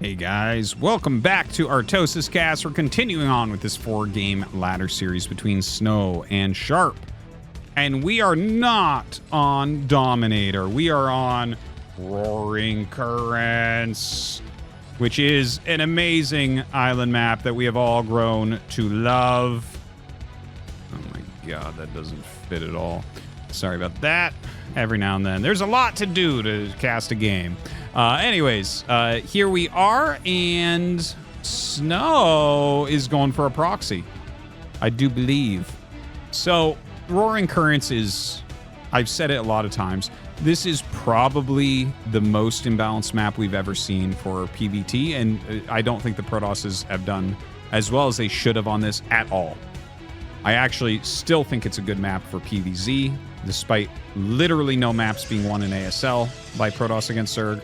Hey guys, welcome back to ArtosisCasts. We're continuing on with this 4-game ladder series between Snow and Sharp. And we are not on Dominator. We are on Roaring Currents, which is an amazing island map that we have all grown to love. Oh my god, that doesn't fit at all. Sorry about that. Every now and then. There's a lot to do to cast a game. Anyways, here we are, and Snow is going for a proxy, I do believe. So, Roaring Currents is, I've said it a lot of times, this is probably the most imbalanced map we've ever seen for PvT, and I don't think the Protosses have done as well as they should have on this at all. I actually still think it's a good map for PvZ, despite literally no maps being won in ASL by Protoss against Zerg.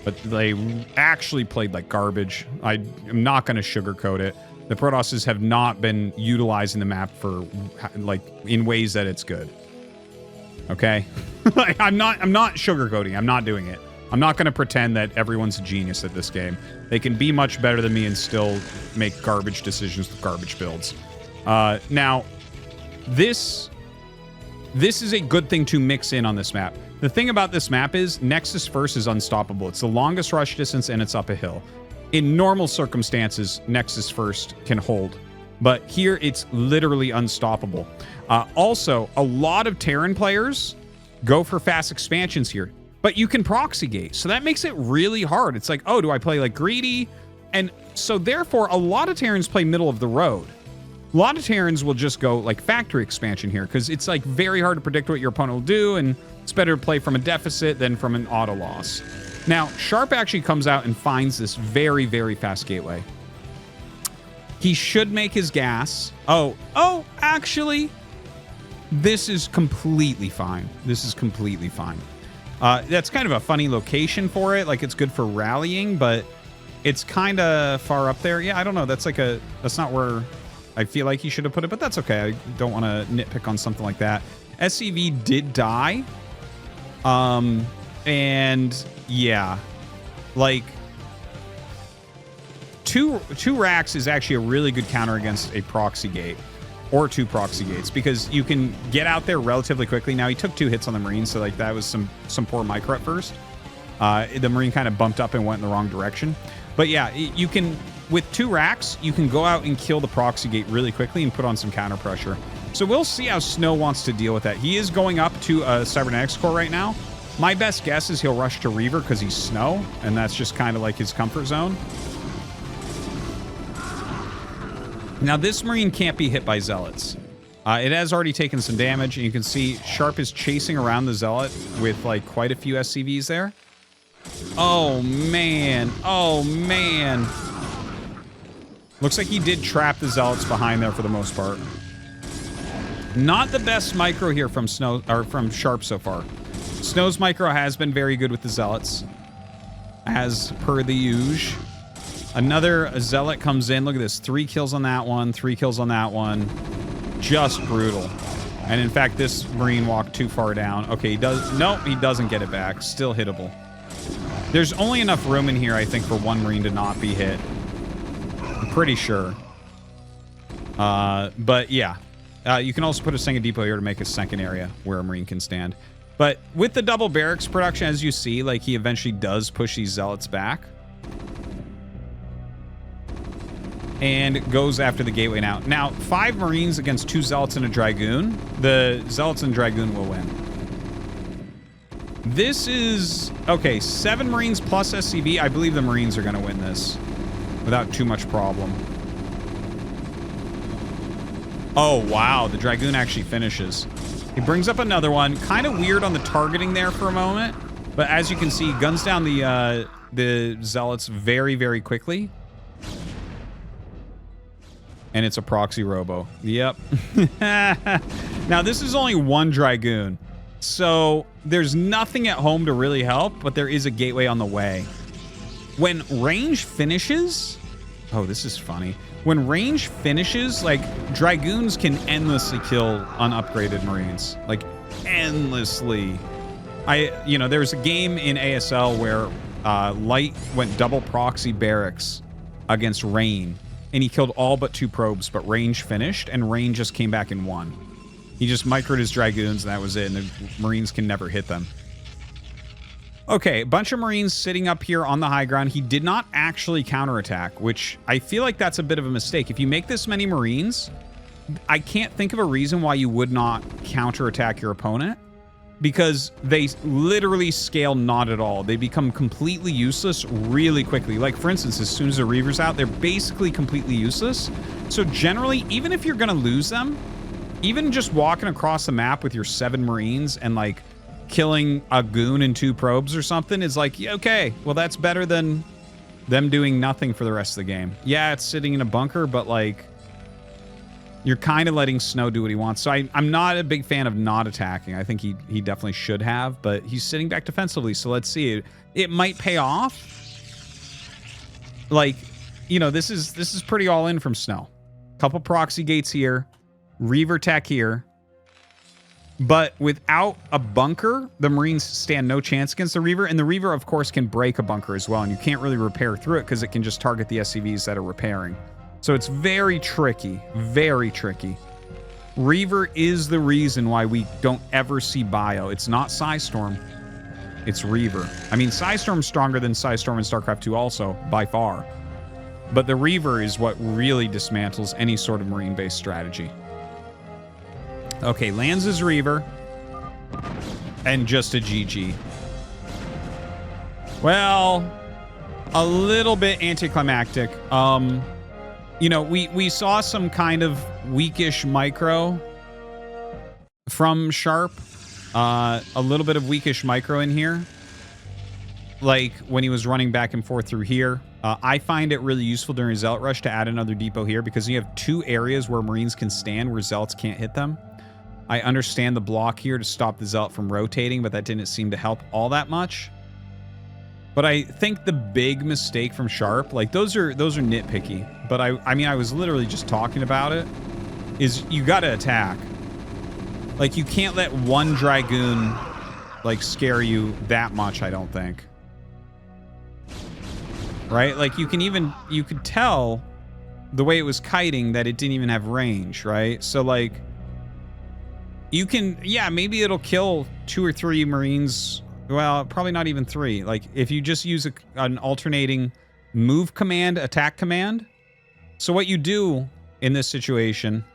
But they actually played like garbage. I am not going to sugarcoat it. The Protosses have not been utilizing the map for like in ways that it's good. Okay? Like, I'm not sugarcoating. I'm not doing it. I'm not going to pretend that everyone's a genius at this game. They can be much better than me and still make garbage decisions with garbage builds. Now, this is a good thing to mix in on this map. The thing about this map is Nexus First is unstoppable. It's the longest rush distance and it's up a hill. In normal circumstances, Nexus First can hold, but here it's literally unstoppable. Also, a lot of Terran players go for fast expansions here, but you can proxy gate, so that makes it really hard. It's like, oh, do I play like greedy? And so therefore, a lot of Terrans play middle of the road. A lot of Terrans will just go like factory expansion here because it's like very hard to predict what your opponent will do, and it's better to play from a deficit than from an auto loss. Now, Sharp actually comes out and finds this very, very fast gateway. He should make his gas. Oh, actually, this is completely fine. This is completely fine. That's kind of a funny location for it. Like, it's good for rallying, but it's kind of far up there. Yeah, I don't know. That's not where I feel like he should have put it, but that's okay. I don't want to nitpick on something like that. SCV did die. And yeah, like two racks is actually a really good counter against a proxy gate or 2 proxy gates because you can get out there relatively quickly. Now he took 2 hits on the Marine, so like that was some poor micro at first. The Marine kind of bumped up and went in the wrong direction. But yeah, you can, with 2 racks, you can go out and kill the proxy gate really quickly and put on some counter pressure. So we'll see how Snow wants to deal with that. He is going up to a Cybernetics core right now. My best guess is he'll rush to Reaver because he's Snow, and that's just kind of like his comfort zone. Now, this Marine can't be hit by Zealots. It has already taken some damage, and you can see Sharp is chasing around the Zealot with like quite a few SCVs there. Oh, man. Oh, man. Looks like he did trap the Zealots behind there for the most part. Not the best micro here from Snow or from Sharp so far. Snow's micro has been very good with the Zealots, as per the usual. Another Zealot comes in. Look at this. 3 kills on that one. 3 kills on that one. Just brutal. And in fact, this Marine walked too far down. Okay, he does. Nope, he doesn't get it back. Still hittable. There's only enough room in here, I think, for one Marine to not be hit. I'm pretty sure. But yeah. You can also put a Senga Depot here to make a second area where a Marine can stand. But with the double barracks production, as you see, like he eventually does push these Zealots back. And goes after the gateway now. Now, 5 Marines against 2 Zealots and a Dragoon. The Zealots and Dragoon will win. This is... Okay, 7 Marines plus SCV. I believe the Marines are going to win this without too much problem. Oh, wow. The Dragoon actually finishes. He brings up another one. Kind of weird on the targeting there for a moment. But as you can see, guns down the Zealots very, very quickly. And it's a proxy robo. Yep. Now, this is only 1 Dragoon. So there's nothing at home to really help, but there is a gateway on the way. When range finishes... Oh, this is funny. When range finishes, like, Dragoons can endlessly kill unupgraded Marines. Like, endlessly. You know, there was a game in ASL where Light went double proxy barracks against Rain, and he killed all but 2 probes, but Range finished, and Rain just came back in 1. He just microed his Dragoons, and that was it, and the Marines can never hit them. Okay, a bunch of Marines sitting up here on the high ground. He did not actually counterattack, which I feel like that's a bit of a mistake. If you make this many Marines, I can't think of a reason why you would not counterattack your opponent, because they literally scale not at all. They become completely useless really quickly. Like, for instance, as soon as the Reaver's out, they're basically completely useless. So generally, even if you're going to lose them, even just walking across the map with your 7 Marines and, like, killing a goon and 2 probes or something is like, yeah, okay, well, that's better than them doing nothing for the rest of the game. Yeah, it's sitting in a bunker, but, like, you're kind of letting Snow do what he wants. So I'm not a big fan of not attacking. I think he definitely should have, but he's sitting back defensively, so let's see. It might pay off. Like, you know, this is pretty all in from Snow. Couple proxy gates here, Reaver tech here. But without a bunker, the Marines stand no chance against the Reaver. And the Reaver, of course, can break a bunker as well. And you can't really repair through it because it can just target the SCVs that are repairing. So it's very tricky. Very tricky. Reaver is the reason why we don't ever see Bio. It's not Psystorm. It's Reaver. I mean, Psystorm's stronger than Psystorm in StarCraft 2 also, by far. But the Reaver is what really dismantles any sort of Marine-based strategy. Okay, lands his Reaver. And just a GG. Well, a little bit anticlimactic. You know, we saw some kind of weakish micro from Sharp. A little bit of weakish micro in here. Like when he was running back and forth through here. I find it really useful during Zealot Rush to add another depot here because you have 2 areas where Marines can stand where Zealots can't hit them. I understand the block here to stop the Zealot from rotating, but that didn't seem to help all that much. But I think the big mistake from Sharp, like those are nitpicky, but I mean I was literally just talking about it, is you got to attack. Like you can't let 1 Dragoon like scare you that much, I don't think. Right? Like you could tell the way it was kiting that it didn't even have range, right? So like you can, yeah, maybe it'll kill 2 or 3 Marines. Well, probably not even 3. Like, if you just use an alternating move command, attack command. So what you do in this situation...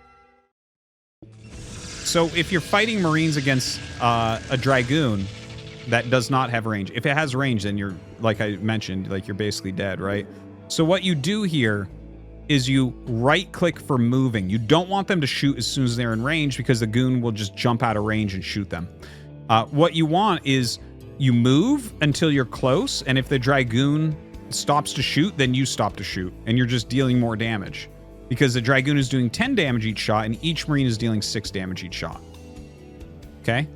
So if you're fighting Marines against a Dragoon that does not have range. If it has range, then you're, like I mentioned, like you're basically dead, right? So what you do here is you right-click for moving. You don't want them to shoot as soon as they're in range because the goon will just jump out of range and shoot them. What you want is you move until you're close, and if the Dragoon stops to shoot, then you stop to shoot, and you're just dealing more damage. Because the Dragoon is doing 10 damage each shot, and each Marine is dealing 6 damage each shot. Okay?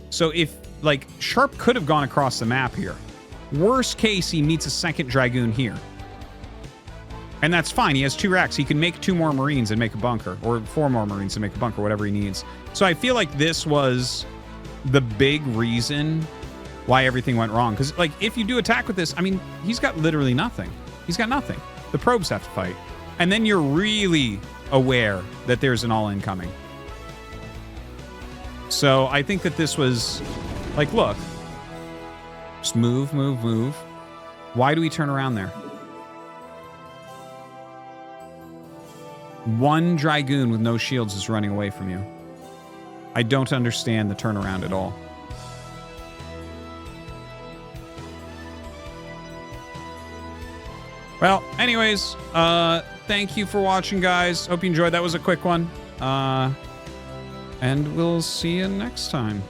So if, like, Sharp could have gone across the map here. Worst case, he meets a second Dragoon here. And that's fine. He has 2 racks. He can make 2 more Marines and make a bunker. Or 4 more Marines and make a bunker, whatever he needs. So I feel like this was the big reason why everything went wrong. Because, like, if you do attack with this, I mean, he's got literally nothing. He's got nothing. The probes have to fight. And then you're really aware that there's an all-in coming. So I think that this was, like, look. Just move, move, move. Why do we turn around there? 1 Dragoon with no shields is running away from you. I don't understand the turnaround at all. Well, anyways, thank you for watching, guys. Hope you enjoyed. That was a quick one. And we'll see you next time.